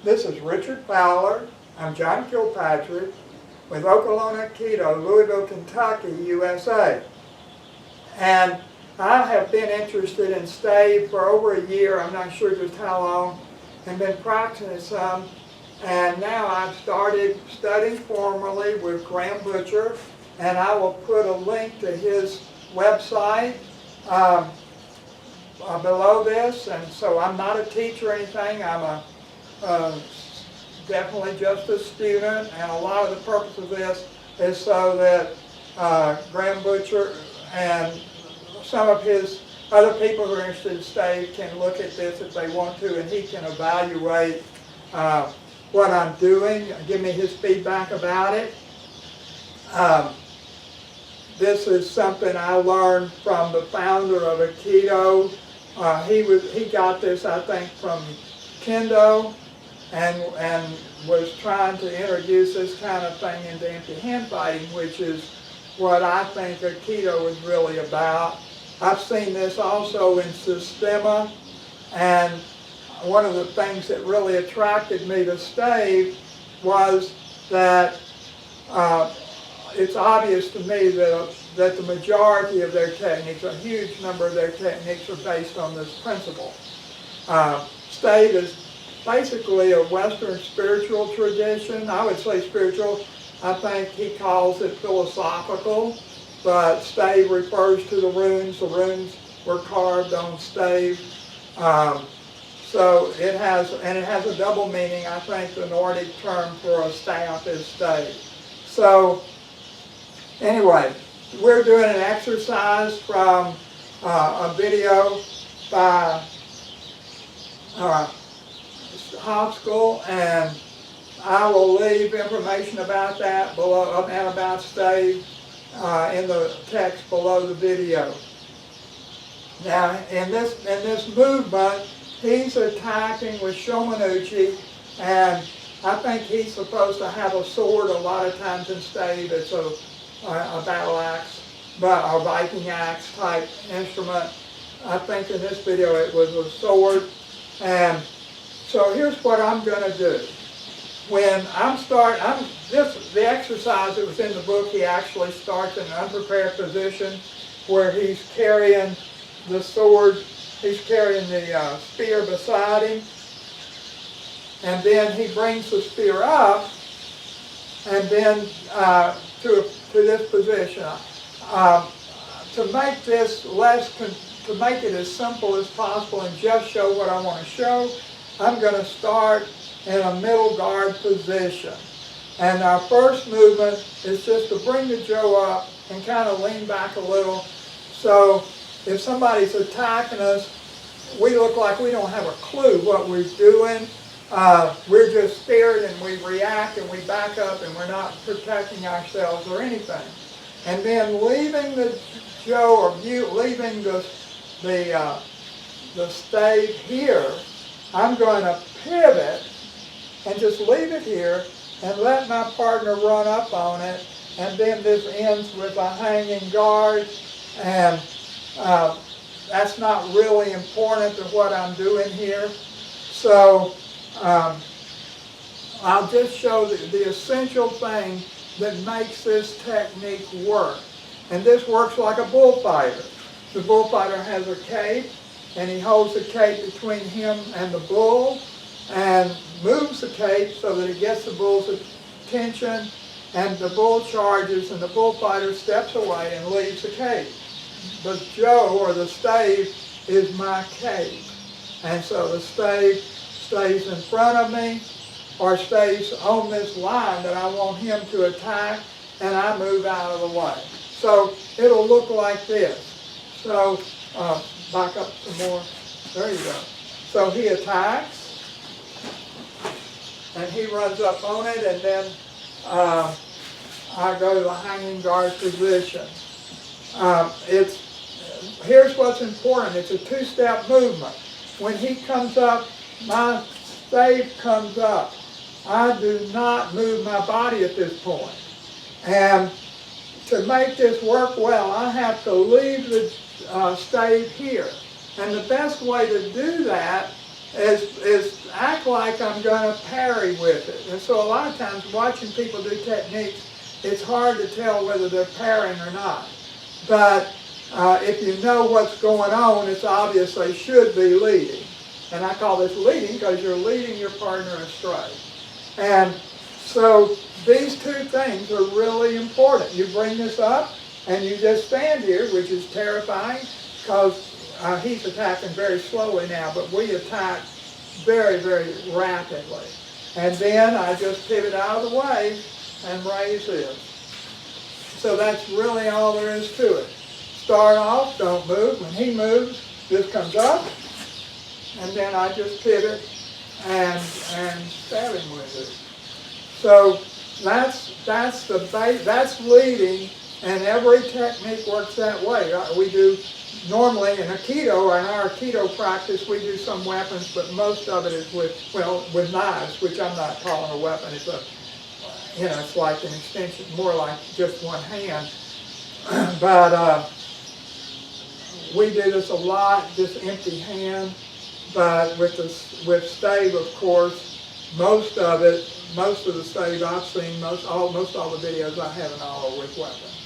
This is Richard Fowler. I'm John Kilpatrick with Okolona Keto, Louisville, Kentucky, USA. And I have been interested in Stav for over a year, I'm not sure just how long, and been practicing it some. And now I've started studying formally with Graham Butcher, and I will put a link to his website below this. And so I'm not a teacher or anything, I'm definitely just a student, and a lot of the purpose of this is so that Graham Butcher and some of his other people who are interested in Stav can look at this if they want to, and he can evaluate what I'm doing, give me his feedback about it. This is something I learned from the founder of Aikido. He got this, I think, from Kendo, and was trying to introduce this kind of thing into empty hand fighting, which is what I think Aikido is really about. I've seen this also in Systema, and one of the things that really attracted me to Stav was that it's obvious to me that the majority of their techniques, a huge number of their techniques, are based on this principle. Stav is basically a Western spiritual tradition. I would say spiritual. I think he calls it philosophical, but Stav refers to the runes. The runes were carved on Stav. So it has a double meaning. I think the Nordic term for a staff is Stav. So anyway, we're doing an exercise from a video by Hopschool, and I will leave information about that below and about Stav in the text below the video. Now, in this movement, he's attacking with Shomanuchi, and I think he's supposed to have a sword. A lot of times in Stav, it's a battle axe, but a Viking axe type instrument. I think in this video it was a sword. And so here's what I'm going to do. When the exercise that was in the book, he actually starts in an unprepared position where he's carrying the sword, he's carrying the spear beside him, and then he brings the spear up, and then to this position. To make this to make it as simple as possible and just show what I want to show, I'm going to start in a middle guard position. And our first movement is just to bring the jaw up and kind of lean back a little. So if somebody's attacking us, we look like we don't have a clue what we're doing. We're just scared and we react and we back up and we're not protecting ourselves or anything. And then leaving the jaw or leaving the Stav here, I'm going to pivot and just leave it here and let my partner run up on it, and then this ends with a hanging guard, and that's not really important to what I'm doing here. So I'll just show the essential thing that makes this technique work. And this works like a bullfighter. The bullfighter has a cape, and he holds the cape between him and the bull, and moves the cape so that it gets the bull's attention, and the bull charges, and the bullfighter steps away and leaves the cape. The jaw, or the Stav, is my cape. And so the Stav stays in front of me, or stays on this line that I want him to attack, and I move out of the way. So it'll look like this. So back up some more. There you go. So he attacks, and he runs up on it, and then I go to the hanging guard position. Here's what's important. It's a two-step movement. When he comes up, my Stav comes up. I do not move my body at this point. And to make this work well, I have to leave the Stav here. And the best way to do that is act like I'm going to parry with it. And so a lot of times watching people do techniques, it's hard to tell whether they're parrying or not. But if you know what's going on, it's obvious they should be leading. And I call this leading because you're leading your partner astray. And so these two things are really important. You bring this up and you just stand here, which is terrifying because he's attacking very slowly now, but we attack very, very rapidly. And then I just pivot out of the way and raise this. So that's really all there is to it. Start off, don't move. When he moves, this comes up, and then I just pivot and stab him with it. So that's leading, and every technique works that way. We do normally in Aikido, in our Aikido practice, we do some weapons, but most of it is with knives, which I'm not calling a weapon. It's it's like an extension, more like just one hand. But we do this a lot, just empty hand. But with stave, of course, most of the stave I've seen, most all the videos I have and all are with weapons.